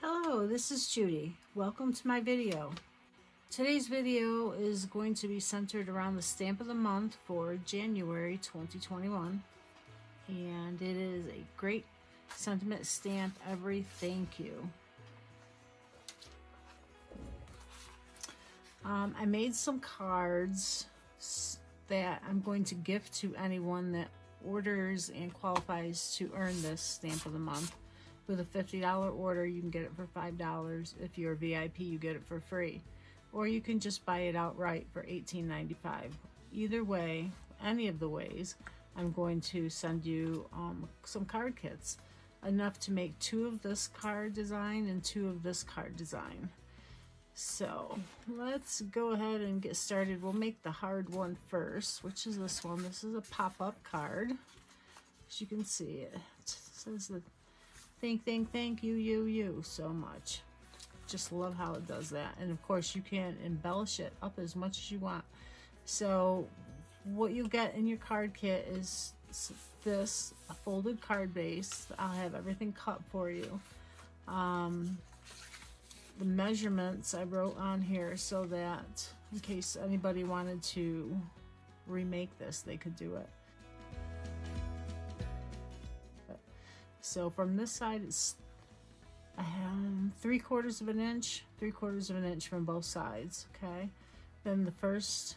Hello, this is Judy. Welcome to my video. Today's video is going to be centered around the stamp of the month for January 2021. And it is a great sentiment stamp, every thank you. I made some cards that I'm going to gift to anyone that orders and qualifies to earn this stamp of the month. With a $50 order, you can get it for $5. If you're a VIP, you get it for free. Or you can just buy it outright for $18.95. Either way, any of the ways, I'm going to send you some card kits. Enough to make 2 of this card design and 2 of this card design. So let's go ahead and get started. We'll make the hard one first, which is this one. This is a pop-up card. As you can see, it says that thank you so much. Just love how it does that. And of course you can embellish it up as much as you want. So what you get in your card kit is this, a folded card base. I'll have everything cut for you. The measurements I wrote on here so that in case anybody wanted to remake this, they could do it. So from this side, it's 3/4 of an inch, 3/4 of an inch from both sides, okay? Then the first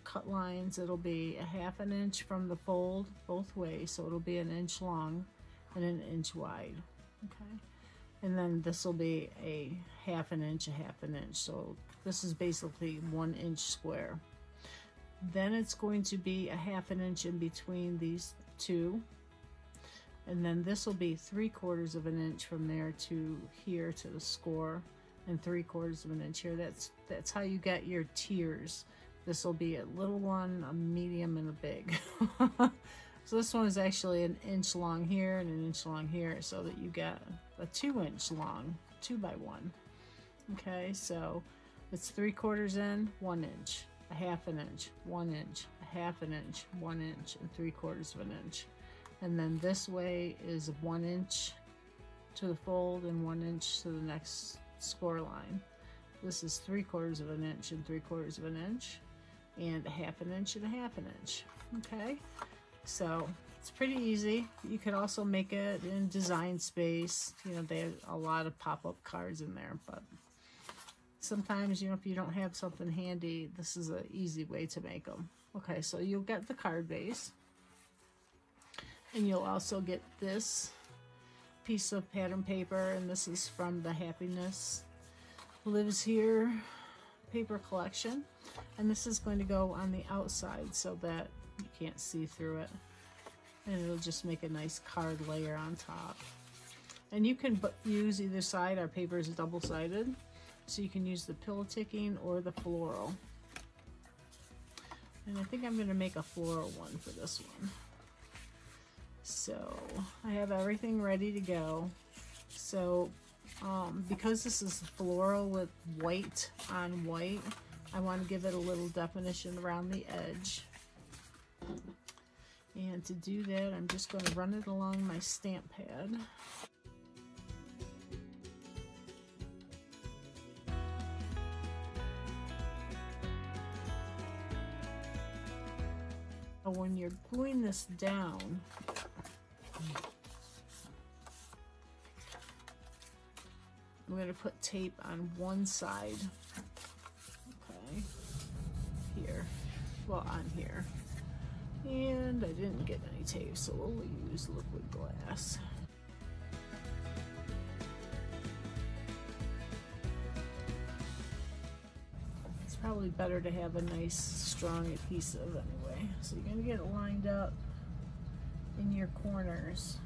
cut lines, it'll be 1/2 inch from the fold both ways, so it'll be 1 inch long and 1 inch wide, okay? And then this will be a 1/2 inch, 1/2 inch, so this is basically 1 inch square. Then it's going to be 1/2 inch in between these two. And then this will be 3/4 of an inch from there to here to the score, and 3/4 of an inch here. That's how you get your tiers. This will be a little one, a medium, and a big. So this one is actually 1 inch long here and 1 inch long here, so that you get a 2 inch long 2x1. Okay, so it's 3/4 in, 1 inch, 1/2 inch, 1 inch, 1/2 inch, 1 inch, and 3/4 of an inch. And then this way is 1 inch to the fold and 1 inch to the next score line. This is 3/4 of an inch and 3/4 of an inch, and 1/2 inch and 1/2 inch. Okay, so it's pretty easy. You could also make it in Design Space. You know, they have a lot of pop-up cards in there, but sometimes, you know, if you don't have something handy, this is an easy way to make them. Okay, so you'll get the card base. And you'll also get this piece of pattern paper, and this is from the Happiness Lives Here paper collection. And this is going to go on the outside so that you can't see through it. And it'll just make a nice card layer on top. And you can use either side. Our paper is double-sided, so you can use the pillow ticking or the floral. And I think I'm going to make a floral one for this one. So I have everything ready to go. So because this is floral with white on white, I want to give it a little definition around the edge. And to do that, I'm just going to run it along my stamp pad. When you're gluing this down, I'm going to put tape on one side, okay, here, well, on here, and I didn't get any tape, so we'll use liquid glass. It's probably better to have a nice strong adhesive anyway. So you're going to get it lined up in your corners.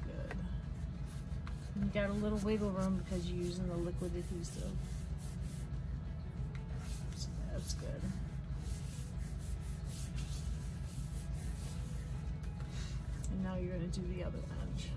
Good. And you got a little wiggle room because you're using the liquid adhesive. So that's good. And now you're going to do the other edge.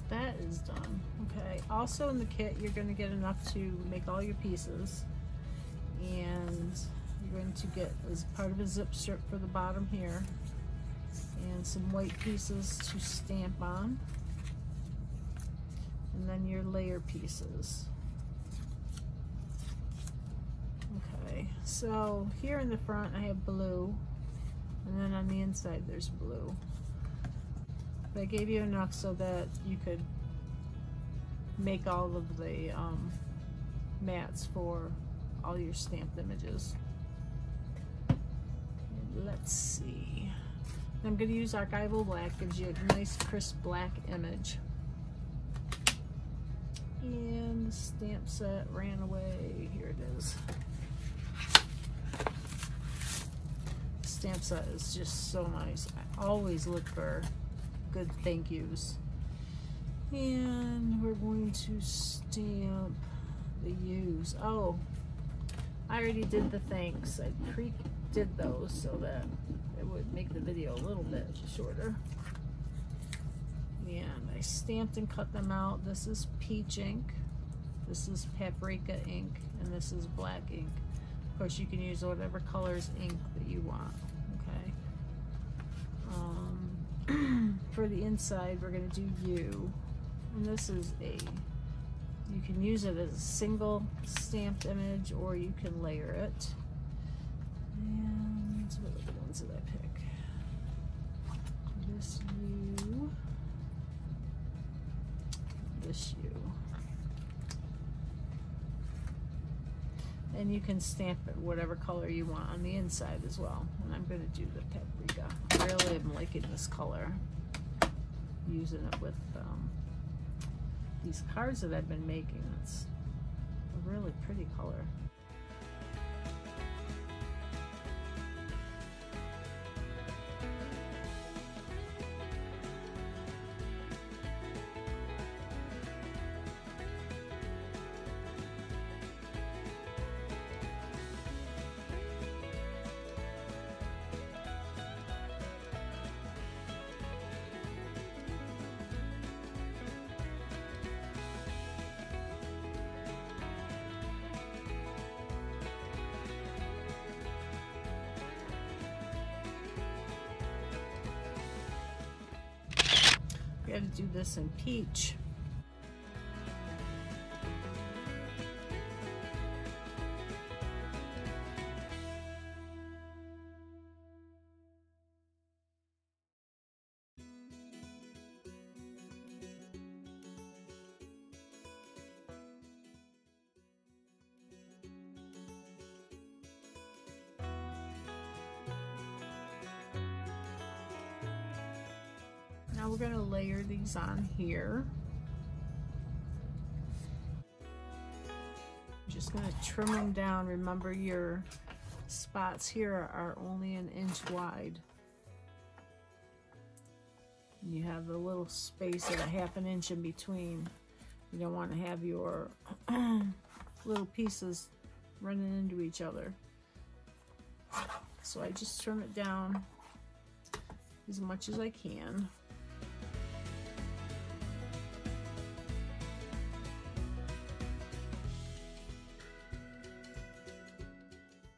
that is done. Okay, also in the kit you're going to get enough to make all your pieces, and you're going to get as part of a zip strip for the bottom here and some white pieces to stamp on, and then your layer pieces. Okay, so here in the front I have blue, and then on the inside there's blue. But I gave you enough so that you could make all of the mats for all your stamped images. And let's see. I'm going to use Archival Black, gives you a nice crisp black image. And the stamp set ran away. Here it is. Stamp set is just so nice. I always look for good thank yous. And we're going to stamp the U's. Oh, I already did the thanks. I pre-did those so that it would make the video a little bit shorter. And I stamped and cut them out. This is peach ink, this is paprika ink, and this is black ink. Of course, you can use whatever colors ink that you want. Okay. For the inside, we're going to do you, and this is you can use it as a single stamped image, or you can layer it. And what are the ones that I pick? This you, this you. And you can stamp it whatever color you want on the inside as well. And I'm going to do the paprika. I really am liking this color. Using it with these cards that I've been making. It's a really pretty color. We got to do this in peach. Now we're going to layer these on here. I'm just going to trim them down. Remember, your spots here are only an inch wide. And you have the little space of a ½ inch in between. You don't want to have your little pieces running into each other. So I just trim it down as much as I can.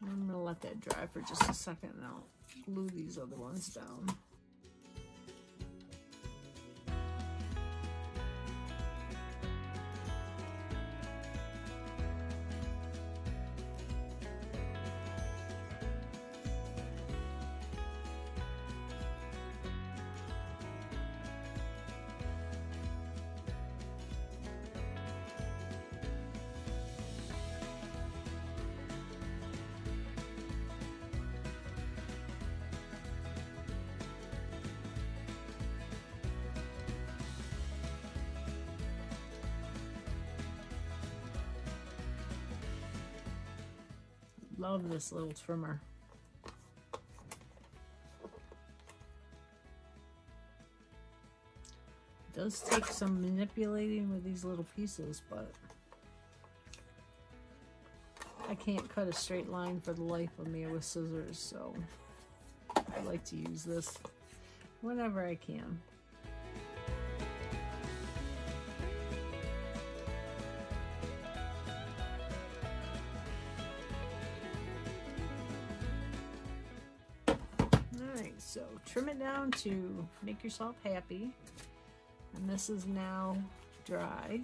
I'm going to let that dry for just a second and I'll glue these other ones down. Love this little trimmer. It does take some manipulating with these little pieces, but I can't cut a straight line for the life of me with scissors, so I like to use this whenever I can. So trim it down to make yourself happy. And this is now dry.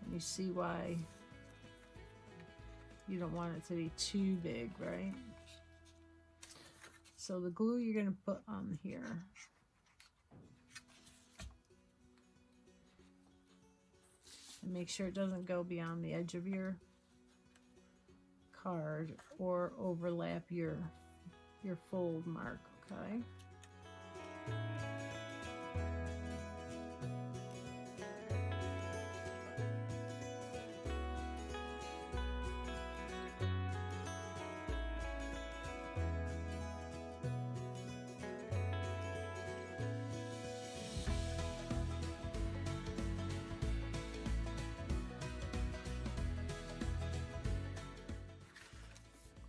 And you see why you don't want it to be too big, right? So the glue you're going to put on here. And make sure it doesn't go beyond the edge of your card or overlap your fold mark, okay?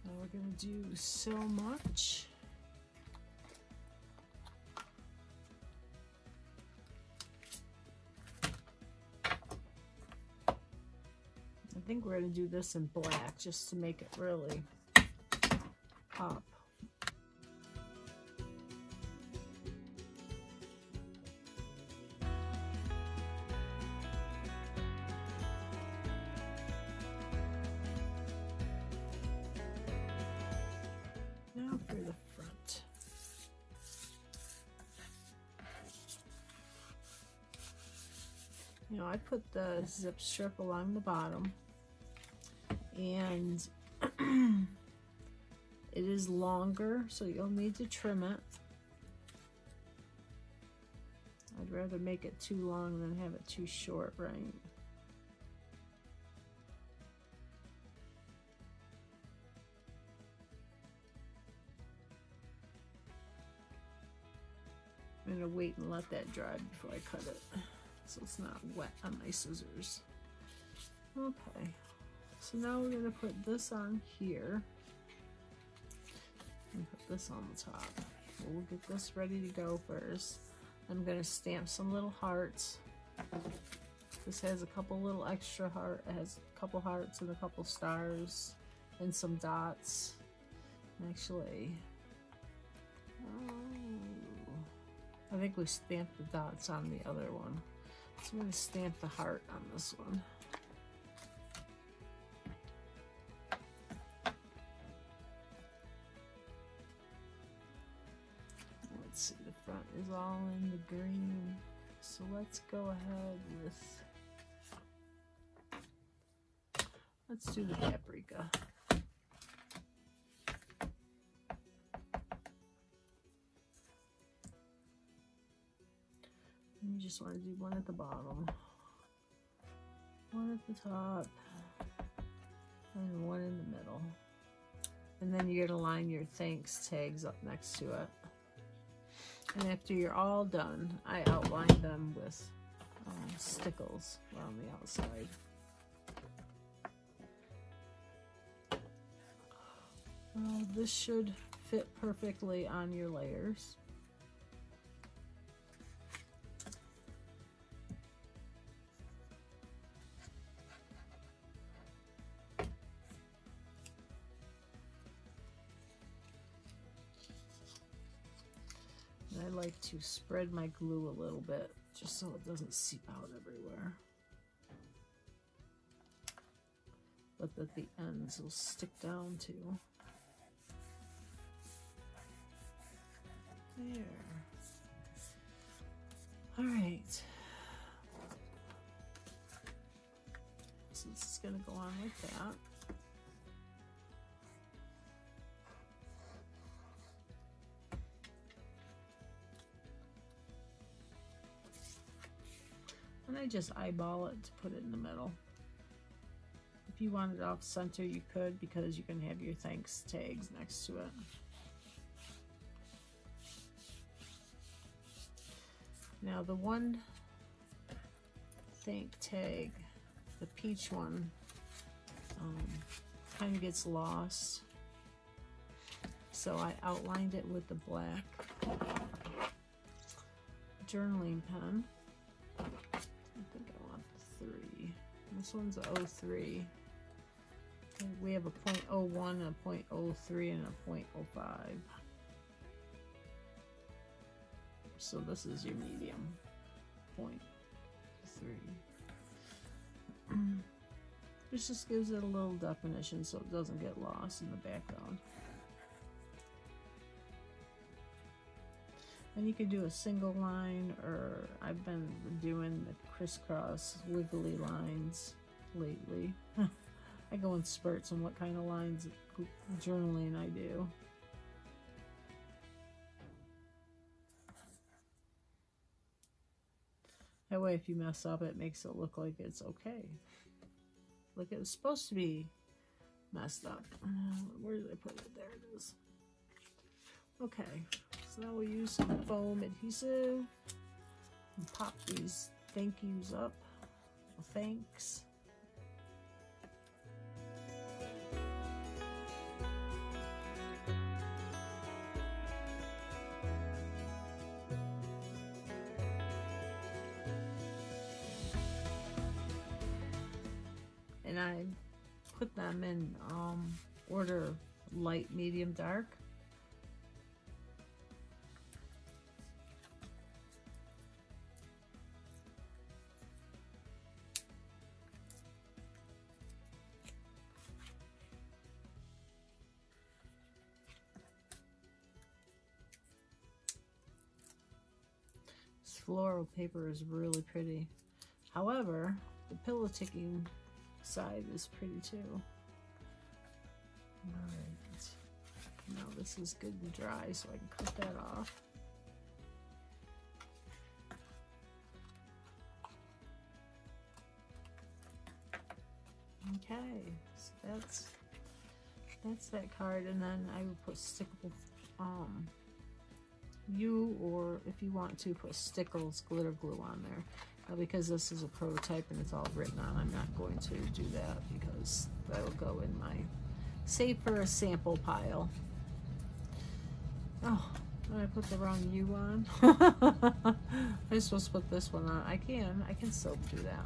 We're going to do so much. I think we're going to do this in black just to make it really pop. Now for the front. You know, I put the zip strip along the bottom, and it is longer, so you'll need to trim it. I'd rather make it too long than have it too short, right? I'm gonna wait and let that dry before I cut it, so it's not wet on my scissors. Okay, so now we're gonna put this on here and put this on the top. We'll get this ready to go first. I'm gonna stamp some little hearts. This has a couple little extra heart. It has a couple hearts and a couple stars and some dots. Actually, I think we stamped the dots on the other one. So I'm going to stamp the heart on this one. Let's see, the front is all in the green. So let's go ahead with, let's do the paprika. You just want to do one at the bottom, one at the top, and one in the middle. And then you're going to line your thanks tags up next to it. And after you're all done, I outline them with stickles around the outside. This should fit perfectly on your layers. I like to spread my glue a little bit just so it doesn't seep out everywhere, but that the ends will stick down too. There. All right. So this is going to go on like that. And I just eyeball it to put it in the middle. If you want it off center, you could, because you can have your thanks tags next to it. Now the one thank tag, the peach one, kind of gets lost. So I outlined it with the black journaling pen. I think I want the 3. This one's a 03. Okay, we have a 0.01, a 0.03, and a 0.05. So this is your medium, 0.3. This just gives it a little definition so it doesn't get lost in the background. And you could do a single line, or I've been doing the crisscross wiggly lines lately. I go in spurts on what kind of lines journaling I do. That way if you mess up, it makes it look like it's okay. Like it was supposed to be messed up. Where did I put it? There it is. Okay, so now we'll use some foam adhesive and pop these thank yous up. Well, thanks. And I put them in order light, medium, dark. This floral paper is really pretty. However, the pillow ticking side is pretty too. Alright, now this is good and dry, so I can cut that off. Okay, so that's that card, and then I will put stickable or if you want to put Stickles glitter glue on there. Because this is a prototype and it's all written on, I'm not going to do that because that'll go in my save for a sample pile. Oh, did I put the wrong U on? I'm supposed to put this one on. I can still do that.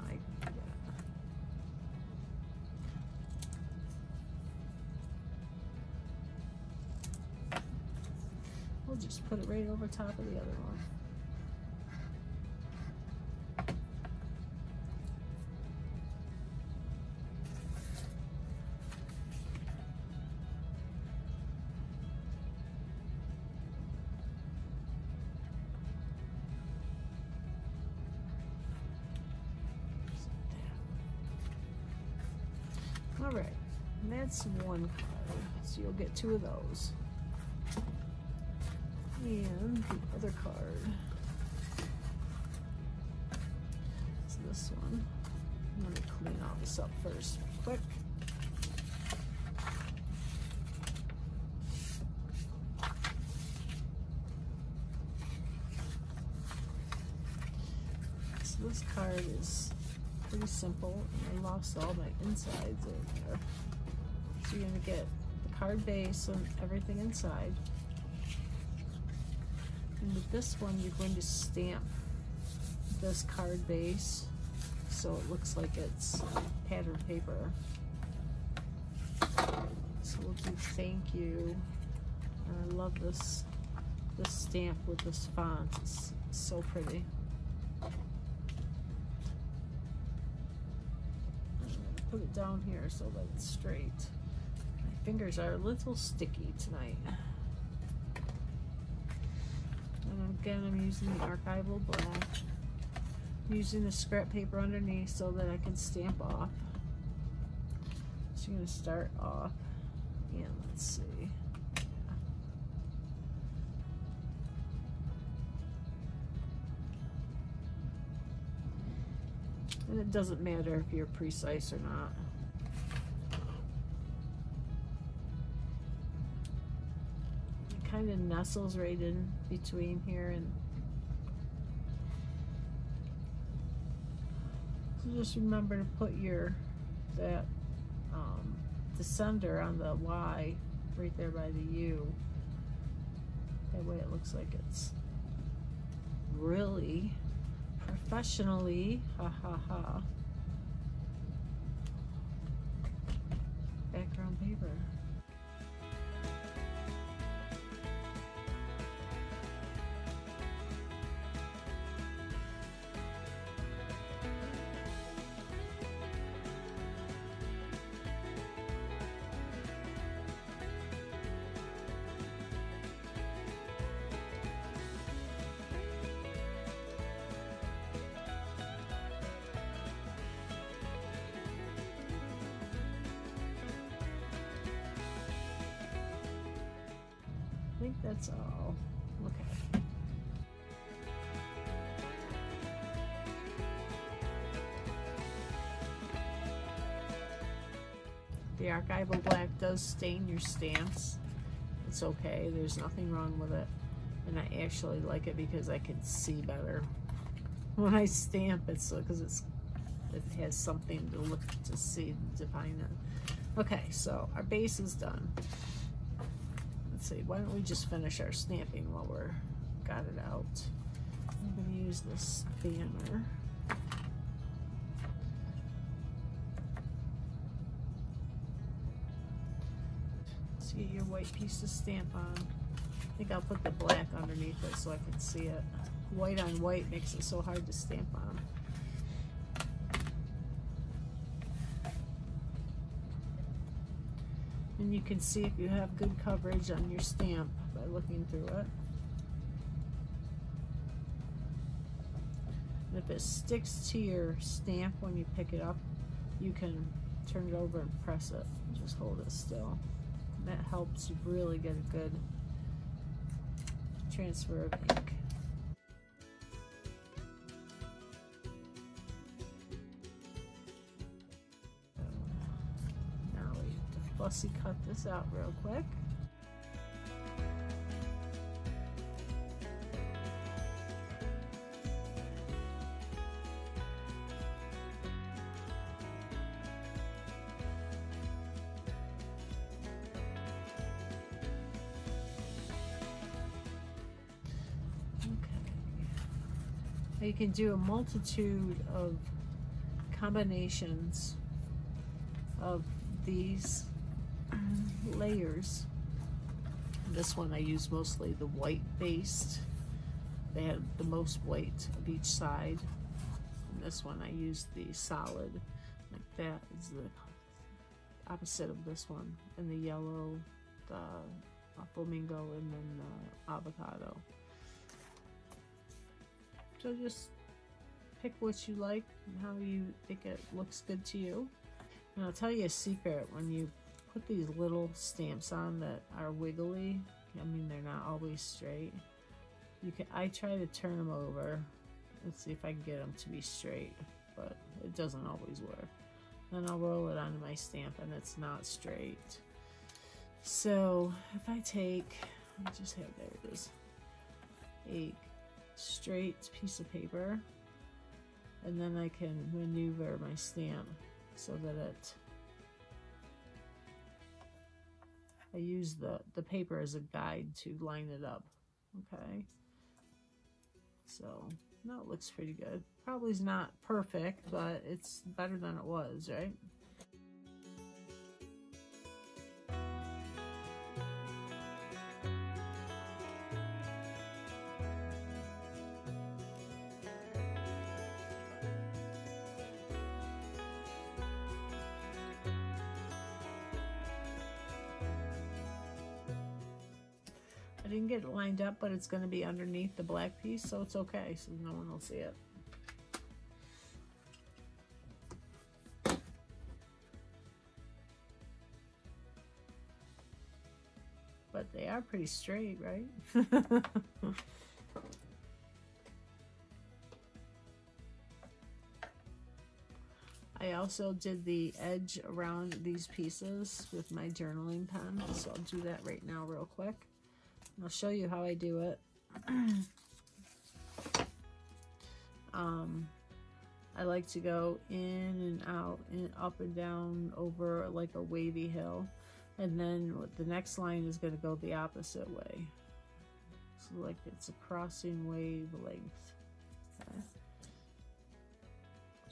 We'll just put it right over top of the other one. All right, and that's one card, so you'll get 2 of those. And the other card is this one. Let me clean all this up first, quick. So this card is pretty simple, and I lost all my insides in there. So you're going to get the card base and everything inside. And with this one, you're going to stamp this card base so it looks like it's patterned paper. So we'll do thank you. And I love this stamp with this font. It's so pretty. Put it down here so that it's straight. My fingers are a little sticky tonight. And again, I'm using the Archival Black. I'm using the scrap paper underneath so that I can stamp off. So you're going to start off, and let's see. And it doesn't matter if you're precise or not. It kind of nestles right in between here, and so just remember to put that descender on the Y right there by the U. That way it looks like it's really professionally, ha ha ha. background paper. I think that's all. Okay. The archival black does stain your stamps. It's okay, there's nothing wrong with it. And I actually like it because I can see better. When I stamp it, so because it has something to look to see to define it. Okay, so our base is done. Let's see, why don't we just finish our stamping while we're got it out. I'm going to use this banner. Let's get your white piece to stamp on. I think I'll put the black underneath it so I can see it. White on white makes it so hard to stamp on. And you can see if you have good coverage on your stamp by looking through it. And if it sticks to your stamp when you pick it up, you can turn it over and press it. Just hold it still. And that helps you really get a good transfer of ink. Fussy cut this out real quick. Okay. You can do a multitude of combinations of these layers. This one I use mostly the white based. They have the most white of each side. And this one I use the solid. Like that is the opposite of this one. And the yellow, the flamingo, and then the avocado. So just pick what you like and how you think it looks good to you. And I'll tell you a secret, when you put these little stamps on that are wiggly, I mean they're not always straight, I try to turn them over and see if I can get them to be straight, but it doesn't always work. Then I'll roll it onto my stamp and it's not straight. So if I take, I just have, there it is, a straight piece of paper, and then I can maneuver my stamp so that I use the paper as a guide to line it up. Okay, so now it looks pretty good. Probably is not perfect, but it's better than it was, right? I didn't get it lined up, but it's going to be underneath the black piece, so it's okay, so no one will see it. But they are pretty straight, right? I also did the edge around these pieces with my journaling pen, so I'll do that right now real quick. I'll show you how I do it. I like to go in and out and up and down over like a wavy hill, and then the next line is going to go the opposite way, so like it's a crossing wave length. Okay.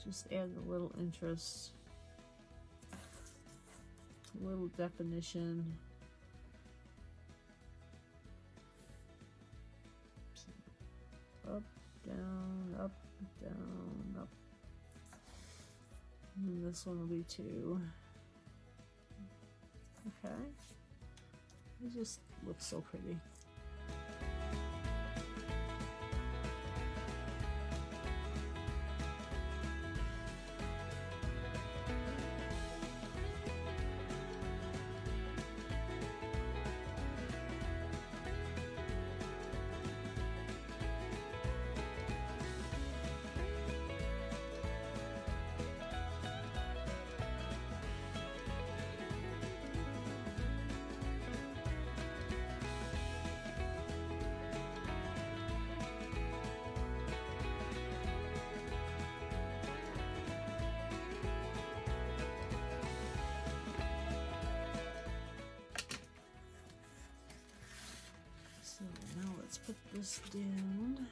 Just add a little interest a little definition. Up, down, up, down, up. And this one will be 2. Okay. It just looks so pretty. So now let's put this down.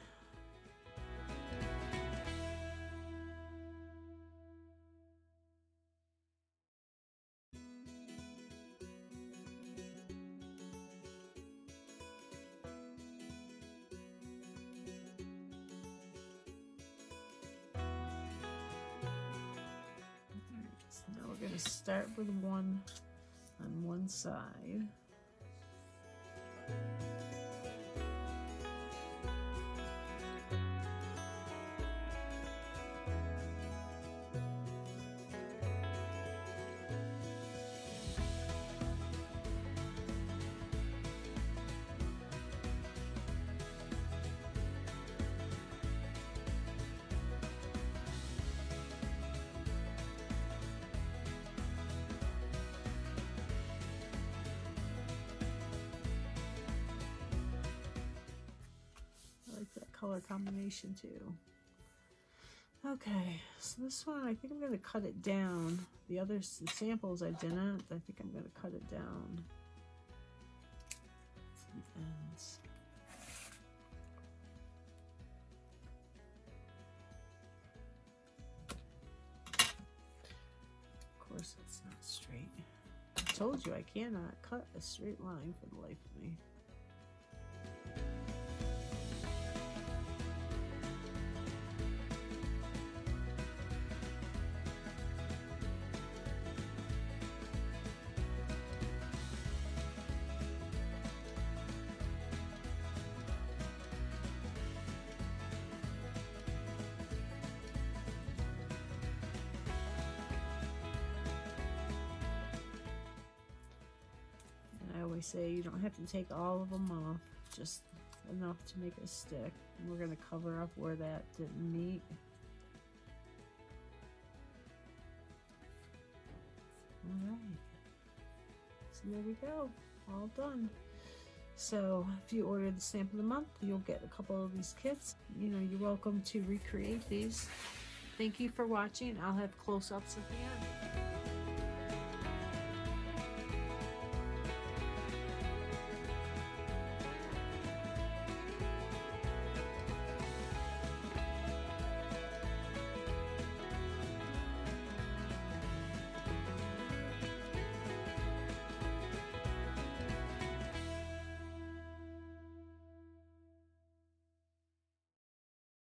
So now we're going to start with 1 on one side. Color combination too. Okay, so this one I think I'm going to cut it down. The other samples I didn't. I think I'm going to cut it down to the ends. Of course, it's not straight. I told you I cannot cut a straight line for the life of me. I always say you don't have to take all of them off, just enough to make a stick. And we're going to cover up where that didn't meet. Alright, so there we go, all done. So if you order the sample of the month, you'll get a couple of these kits. You know, you're welcome to recreate these. Thank you for watching. I'll have close-ups at the end.